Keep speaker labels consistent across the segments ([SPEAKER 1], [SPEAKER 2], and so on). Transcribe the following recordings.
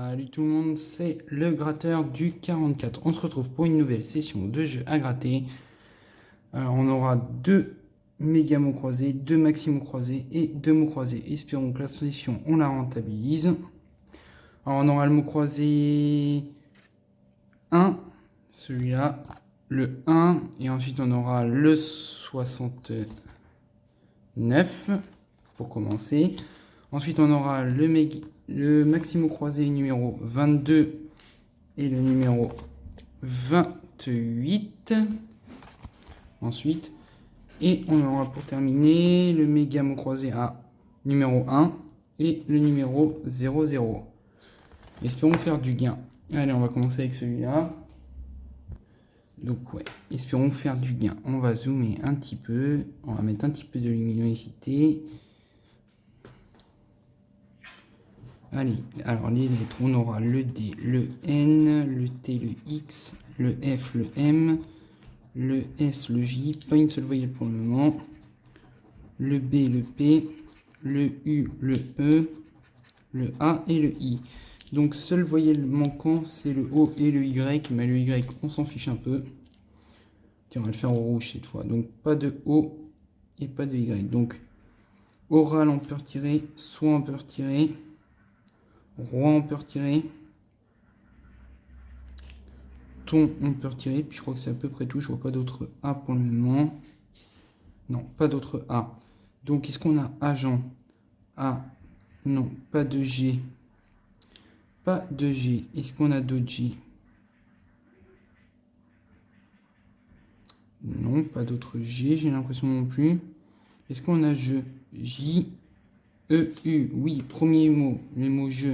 [SPEAKER 1] Salut tout le monde, c'est le gratteur du 44. On se retrouve pour une nouvelle session de jeu à gratter. Alors on aura deux méga mots croisés, deux maxi mots croisés et deux mots croisés. Espérons que la session on la rentabilise. Alors on aura le mot croisé 1, celui-là, le 1, et ensuite on aura le 69 pour commencer. Ensuite on aura le maximo croisé numéro 22 et le numéro 28. Ensuite, et on aura pour terminer le méga mot croisé à numéro 1 et le numéro 00. Espérons faire du gain. Allez, on va commencer avec celui-là. Donc ouais, espérons faire du gain. On va zoomer un petit peu. On va mettre un petit peu de luminosité. Allez, alors les lettres, on aura le D, le N, le T, le X, le F, le M, le S, le J, pas une seule voyelle pour le moment, le B, le P, le U, le E, le A et le I. Donc seule voyelle manquant, c'est le O et le Y, mais le Y, on s'en fiche un peu. Tiens, on va le faire au rouge cette fois. Donc pas de O et pas de Y. Donc oral, on peut retirer, soit on peut retirer. Roi, on peut retirer. Ton, on peut retirer. Puis je crois que c'est à peu près tout. Je vois pas d'autres A pour le moment. Non, pas d'autres A. Donc, est-ce qu'on a agent? A. Non, pas de G. Pas de G. Est-ce qu'on a d'autres G? Non, pas d'autres G. J'ai l'impression non plus. Est-ce qu'on a je? J. E, U. Oui, premier mot. Le mot je.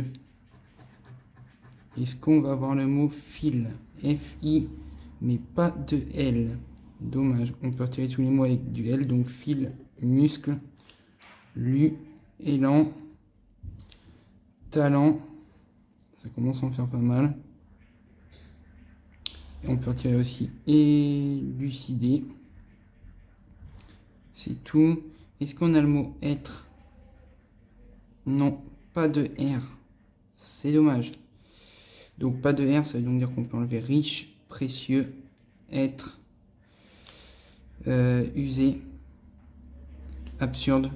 [SPEAKER 1] Est-ce qu'on va avoir le mot fil? F-I, mais pas de L. Dommage. On peut retirer tous les mots avec du L. Donc fil, muscle, lu, élan, talent. Ça commence à en faire pas mal. Et on peut retirer aussi élucider. C'est tout. Est-ce qu'on a le mot être? Non, pas de R. C'est dommage. Donc pas de R, ça veut donc dire qu'on peut enlever riche, précieux, être, usé, absurde.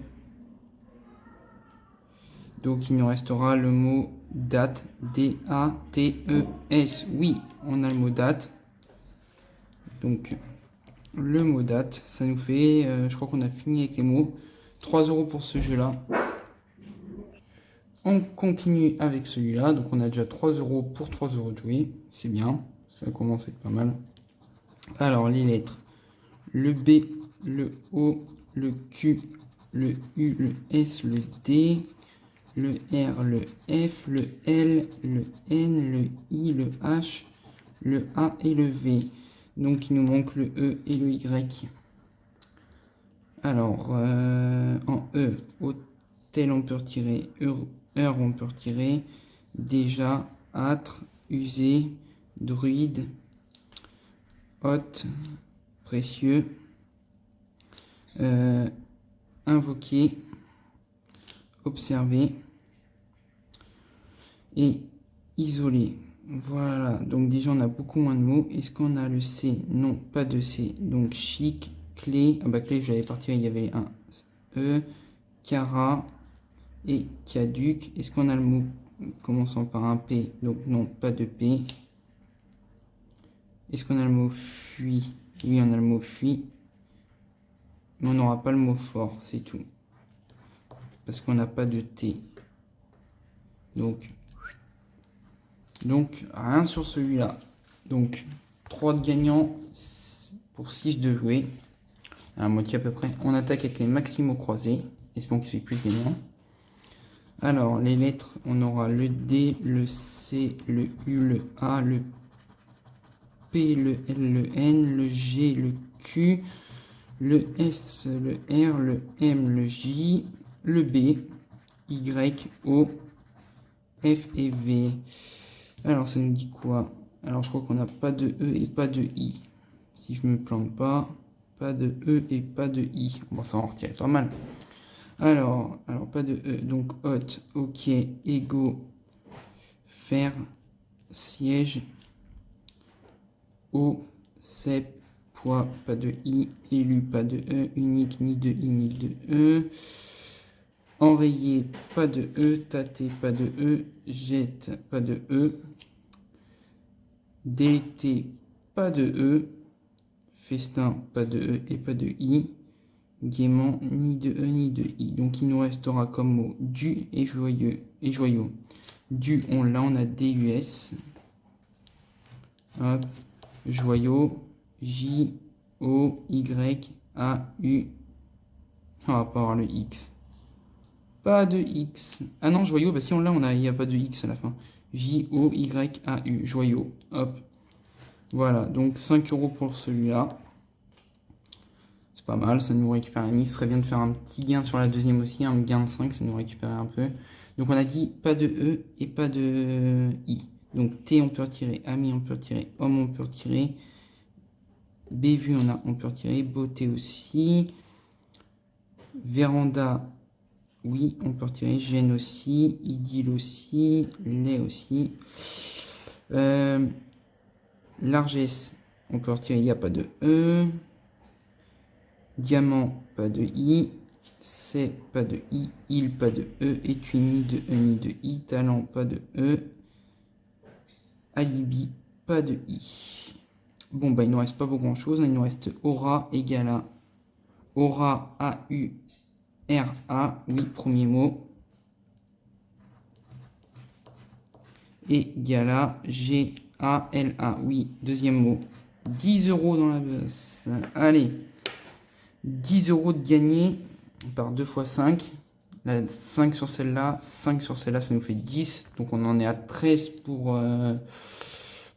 [SPEAKER 1] Donc il nous restera le mot date, D-A-T-E-S. Oui, on a le mot date. Donc le mot date, ça nous fait, je crois qu'on a fini avec les mots. 3 € pour ce jeu-là. On continue avec celui-là. Donc on a déjà 3 € pour 3 € de jouer. C'est bien. Ça commence à être pas mal. Alors les lettres. Le B, le O, le Q, le U, le S, le D, le R, le F, le L, le N, le I, le H, le A et le V. Donc il nous manque le E et le Y. Alors en E, hôtel on peut retirer, heure on peut retirer, déjà, âtre, usé, druide, hôte, précieux, invoquer, observer et isoler. Voilà, donc déjà on a beaucoup moins de mots. Est-ce qu'on a le C? Non, pas de C. Donc chic, clé, ah bah clé je l'avais parti, il y avait un E, cara et caduc. Est-ce qu'on a le mot commençant par un P? Donc non, pas de P. Est-ce qu'on a le mot fuit? Oui, on a le mot fuit. Mais on n'aura pas le mot fort, c'est tout. Parce qu'on n'a pas de T. Donc, rien sur celui-là. Donc, 3 de gagnants pour 6 de jouer. À moitié à peu près. On attaque avec les maximaux croisés. Espérons qu'ils soient plus gagnants. Alors, les lettres, on aura le D, le C, le U, le A, le P, le L, le N, le G, le Q, le S, le R, le M, le J, le B, Y, O, F et V. Alors, ça nous dit quoi? Alors, je crois qu'on n'a pas de E et pas de I. Si je me plante pas, pas de E et pas de I. Bon, ça en retient pas mal. Alors, pas de E. Donc, hôte, ok, ego, fer, siège, O, cep, poids, pas de I, élu, pas de E, unique, ni de I, ni de E, enrayé, pas de E, tâté, pas de E, jette, pas de E, délecté, pas de E, festin, pas de E et pas de I, gaiement, ni de E ni de I. Donc il nous restera comme mot du et joyeux et joyau. Du, on l'a, on a DUS. Hop, joyau, J-O-Y-A-U. On va pas avoir le X. Pas de X. Ah non, joyau, bah si on l'a, il n'y a pas de X à la fin. J-O-Y-A-U, joyau. Hop. Voilà, donc 5 € pour celui-là. C'est pas mal, ça nous récupère un I. Ce serait bien de faire un petit gain sur la deuxième aussi, un gain de 5, ça nous récupère un peu. Donc on a dit pas de E et pas de I. Donc T on peut retirer, ami on peut retirer, homme on peut retirer, bévu on peut retirer, beauté aussi, véranda, oui on peut retirer, gêne aussi, idylle aussi, lait aussi. Largesse on peut retirer, il n'y a pas de E. Diamant, pas de I. C'est pas de I. Il, pas de E. Étui, ni de E, ni de I. Talent, pas de E. Alibi, pas de I. Bon, bah, il nous reste pas beaucoup grand chose. Il nous reste aura égale à aura, A-U-R-A. Oui, premier mot. Égale à G-A-L-A. Oui, deuxième mot. 10 € dans la bosse. Allez. 10 € de gagné par 2 fois 5. Là, 5 sur celle-là, 5 sur celle-là, ça nous fait 10. Donc on en est à 13 pour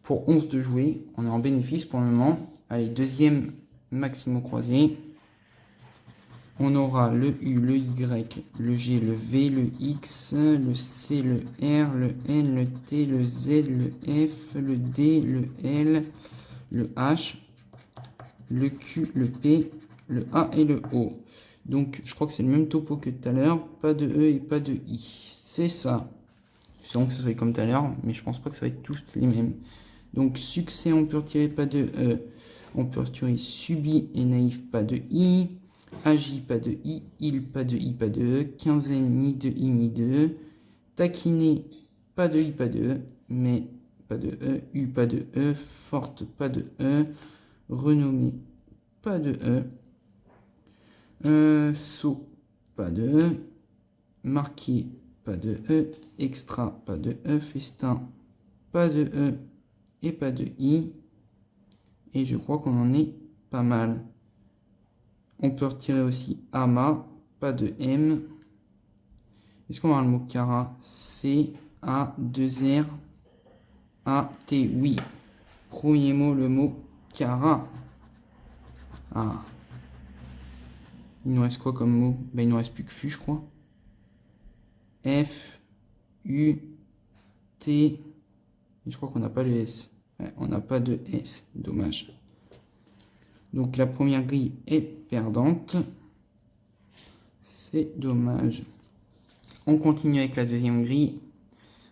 [SPEAKER 1] 11 de jouer. On est en bénéfice pour le moment. Allez, deuxième maximo croisé. On aura le U, le Y, le G, le V, le X, le C, le R, le N, le T, le Z, le F, le D, le L, le H, le Q, le P, le A et le O. Donc je crois que c'est le même topo que tout à l'heure. Pas de E et pas de I. C'est ça. J'espère que ça soit comme tout à l'heure, mais je pense pas que ça va être tous les mêmes. Donc succès, on peut retirer pas de E. On peut retirer subi et naïf, pas de I. Agi, pas de I. Il, pas de I, pas de E. Quinzaine, ni de I, ni de E. Taquiner, pas de I, pas de E. Mais pas de E. U, pas de E. Forte, pas de E. Renommé, pas de E. Saut, pas de E. Marqué, pas de E. Extra, pas de E. Festin, pas de E et pas de I. Et je crois qu'on en est pas mal. On peut retirer aussi ama, pas de M. Est-ce qu'on va avoir le mot cara? C, A, 2 R, A, T, oui. Premier mot, le mot cara. Ah. Il nous reste quoi comme mot? Ben, il nous reste plus que FU, je crois. F, U, T. Je crois qu'on n'a pas le S. Ouais, on n'a pas de S. Dommage. Donc la première grille est perdante. C'est dommage. On continue avec la deuxième grille.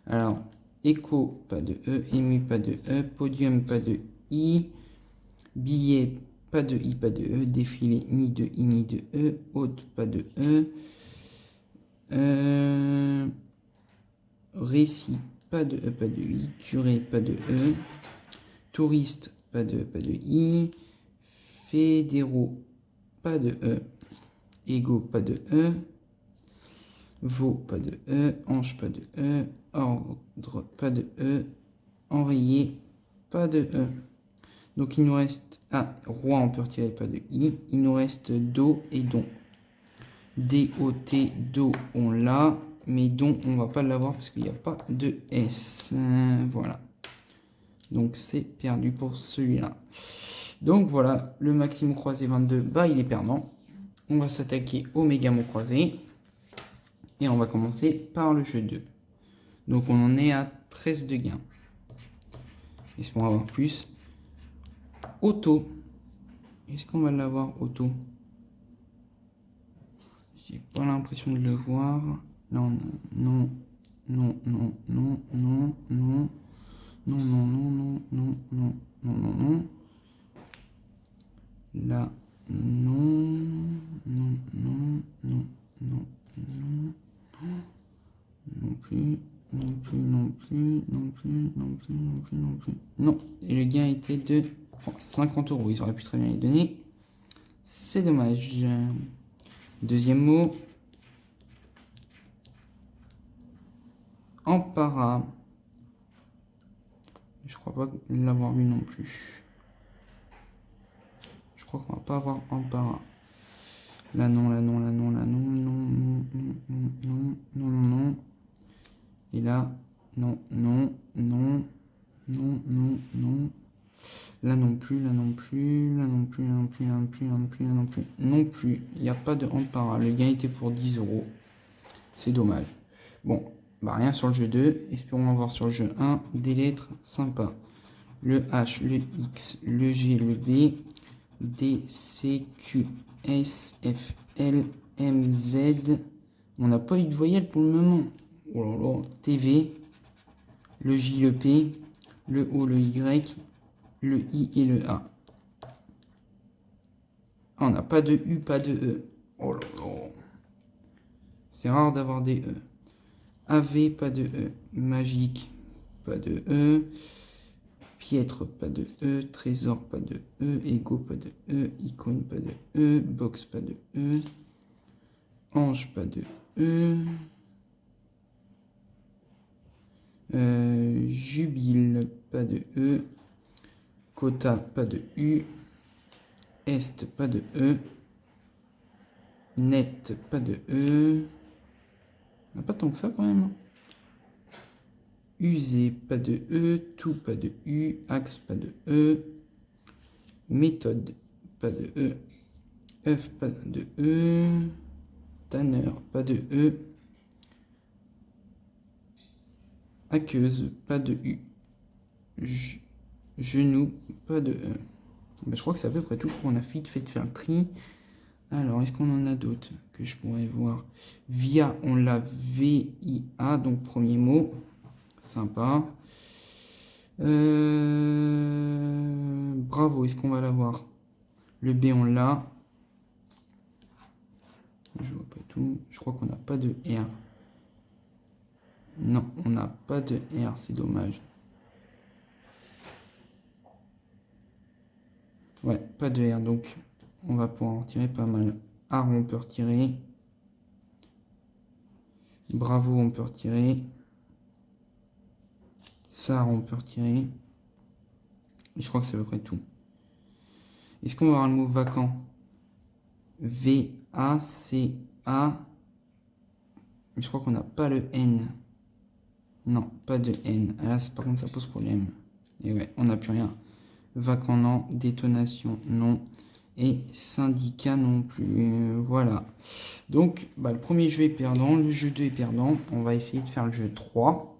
[SPEAKER 1] Alors, écho, pas de E. Ému, pas de E. Podium, pas de I. Billet, pas de I, pas de E. Défilé, ni de I, ni de E. Haute, pas de E. Récit, pas de E, pas de I. Curé, pas de E. Touriste, pas de E, pas de I. Fédéraux, pas de E. Égaux, pas de E. Veau, pas de E. Ange, pas de E. Ordre, pas de E. Enrayé, pas de E. Donc il nous reste... Ah, roi, on peut retirer, pas de I. Il nous reste do et don. D-O-T, do, on l'a. Mais don, on va pas l'avoir parce qu'il n'y a pas de S. Voilà. Donc c'est perdu pour celui-là. Donc voilà, le maximum croisé 22, bah il est perdant. On va s'attaquer au méga mot croisé. Et on va commencer par le jeu 2. Donc on en est à 13 de gains. Est-ce qu'on va avoir plus? Auto. Est-ce qu'on va l'avoir auto? J'ai pas l'impression de le voir. Non, non, non, non, non, non, non. Non, non, non, non, non, non, non, non, non. Là, non, non, non, non, non, non, non plus, non plus, non plus, non plus, non plus, non plus, non plus. Non, et le gain était de 50 euros. Ils auraient pu très bien les donner. C'est dommage. Deuxième mot. Empara. Je crois pas l'avoir vu non plus. Je crois qu'on va pas avoir Empara. Là non, là non, là non, là non, non, non, non, non, non, non, non. Et là, non, non, non, non, non, non. Là non plus, là non plus, là non plus, là non plus, là non plus, là non plus, là non plus. Non plus, il n'y a pas de Empara. Le gain était pour 10 euros. C'est dommage. Bon, bah rien sur le jeu 2. Espérons avoir sur le jeu 1 des lettres sympas. Le H, le X, le G, le B, D, C, Q, S, F, L, M, Z. On n'a pas eu de voyelle pour le moment. Oh là là, TV, le J, le P, le O, le Y, le I et le A. Ah, on n'a pas de U, pas de E. Oh là là. C'est rare d'avoir des E. AV, pas de E. Magique, pas de E. Piètre, pas de E. Trésor, pas de E. Ego, pas de E. Icône, pas de E. Box, pas de E. Ange, pas de E. Jubile, pas de E. Quota, pas de U. Est, pas de E. Net, pas de E. On n'a pas tant que ça quand même. Usé, pas de E. Tout, pas de U. Axe, pas de E. Méthode, pas de E. œuf, pas de E. Tanneur, pas de E. Aqueuse, pas de U. Genou, pas de E. Ben, je crois que c'est à peu près tout. On a vite fait de faire le tri. Alors, est-ce qu'on en a d'autres que je pourrais voir? Via, on l'a V-I-A, donc premier mot. Sympa. Bravo, est-ce qu'on va l'avoir? Le B, on l'a. Je vois pas tout. Je crois qu'on n'a pas de R. Non, on n'a pas de R, c'est dommage. Ouais, pas de R, donc on va pouvoir en retirer pas mal. Art, on peut retirer. Bravo, on peut retirer. Tsar, on peut retirer. Et je crois que c'est à peu près tout. Est-ce qu'on va avoir le mot vacant? V-A-C-A. Mais je crois qu'on n'a pas le N. Non, pas de N. Là, par contre, ça pose problème. Et ouais, on n'a plus rien. Vacant, non. Détonation, non. Et syndicat non plus. Voilà. Donc, bah, le premier jeu est perdant. Le jeu 2 est perdant. On va essayer de faire le jeu 3.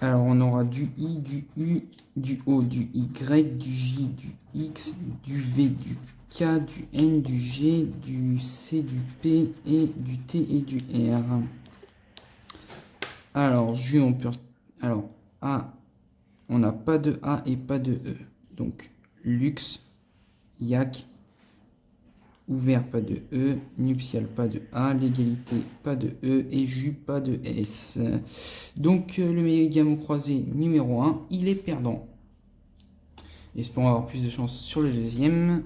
[SPEAKER 1] Alors, on aura du I, du U, du O, du Y, du J, du X, du V, du K, du N, du G, du C, du P et du T et du R. Alors, J, on peut... Alors, A, on n'a pas de A et pas de E. Donc, luxe, yak, ouvert, pas de E, nuptial, pas de A, l'égalité, pas de E, et jus, pas de S. Donc, le meilleur gamme au croisé numéro 1, il est perdant. Espérons avoir plus de chance sur le deuxième.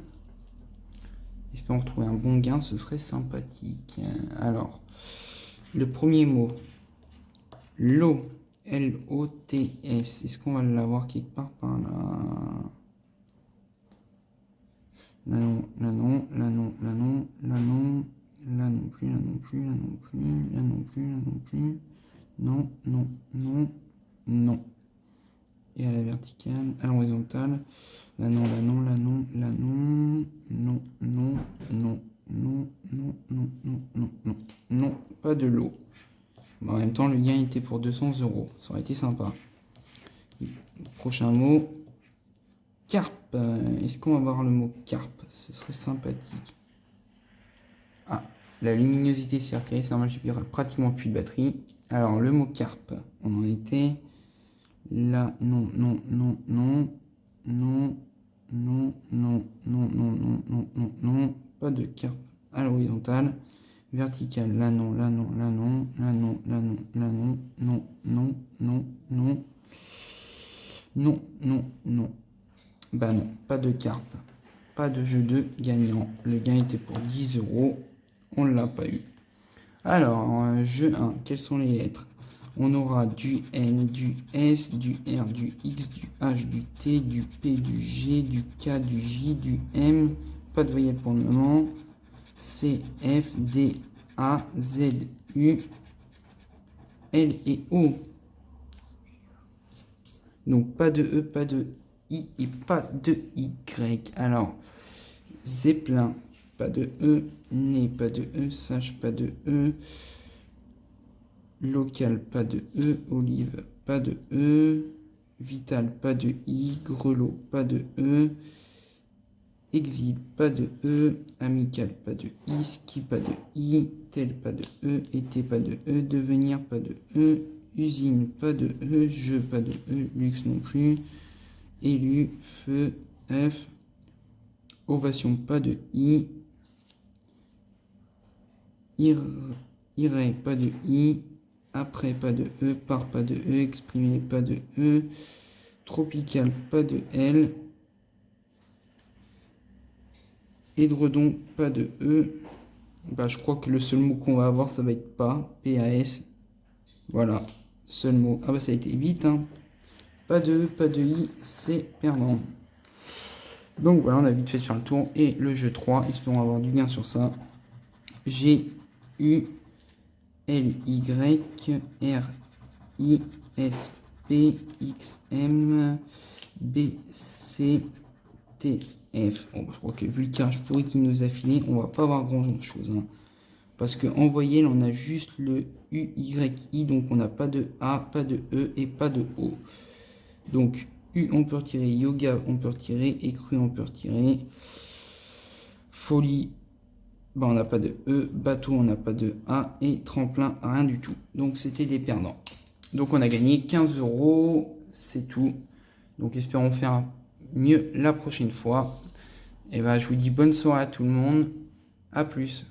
[SPEAKER 1] Espérons retrouver un bon gain, ce serait sympathique. Alors, le premier mot, l'eau, L-O-T-S. Est-ce qu'on va l'avoir quelque part par là? Là non, là non, là non, là non, là non, là non plus, là non plus, là non plus, là non plus, là non plus. Non, non, non, non. Et à la verticale, à l'horizontale. Là non, là non, là non, là non, non, non, non, non, non, non, non, non, non, non, pas de l'eau. En même temps, le gain était pour 200 euros. Ça aurait été sympa. Prochain mot. Carpe. Est-ce qu'on va voir le mot carpe? Ce serait sympathique. Ah, la luminosité s'est retirée. Ça, moi, j'ai pratiquement plus de batterie. Alors, le mot carpe. on en était. Là, non, non, non, non, non, non, non, non, non, non, non, non, non, pas de carpe à l'horizontale. Verticale, là non, là non, là non, là non, là non, là non, non, non, non, non, non, non, non. Bah non, pas de carpe, pas de jeu de gagnant. Le gain était pour 10 €, on ne l'a pas eu. Alors, jeu 1, quelles sont les lettres? On aura du N, du S, du R, du X, du H, du T, du P, du G, du K, du J, du M. Pas de voyelle pour le moment. C, F, D, A, Z, U, L et O. Donc pas de E, pas de I et pas de Y. Alors, Zeppelin, pas de E. Né, pas de E. Sage, pas de E. Local, pas de E. Olive, pas de E. Vital, pas de I. Grelot, pas de E. Exil, pas de E. Amical, pas de I. Ski, pas de I. Tel, pas de E. Été, pas de E. Devenir, pas de E. Usine, pas de E. Jeu, pas de E. Luxe non plus. Élu, feu, F. Ovation, pas de I. Irait, pas de I. Après, pas de E. Par, pas de E. Exprimer, pas de E. Tropical, pas de L. Édredon, pas de E. Bah, je crois que le seul mot qu'on va avoir, ça va être pas. PAS. Voilà. Seul mot. Ah bah ça a été vite. Hein. Pas de E, pas de I. C'est perdant. Donc voilà, on a vite fait de faire le tour. Et le jeu 3, espérons avoir du gain sur ça. G, U, L, Y, R, I, S, P, X, M, B, C, T, F. Bon, je crois que vu le tirage pourri qui nous a filé, on va pas avoir grand chose. Hein. Parce qu'en voyelle, on a juste le U, Y, I. Donc on n'a pas de A, pas de E et pas de O. Donc U, on peut retirer. Yoga, on peut retirer. Écru, on peut retirer. Folie, bah, on n'a pas de E. Bateau, on n'a pas de A. Et tremplin, rien du tout. Donc c'était des perdants. Donc on a gagné 15 €. C'est tout. Donc espérons faire mieux la prochaine fois. Et bah, je vous dis bonne soirée à tout le monde. À plus.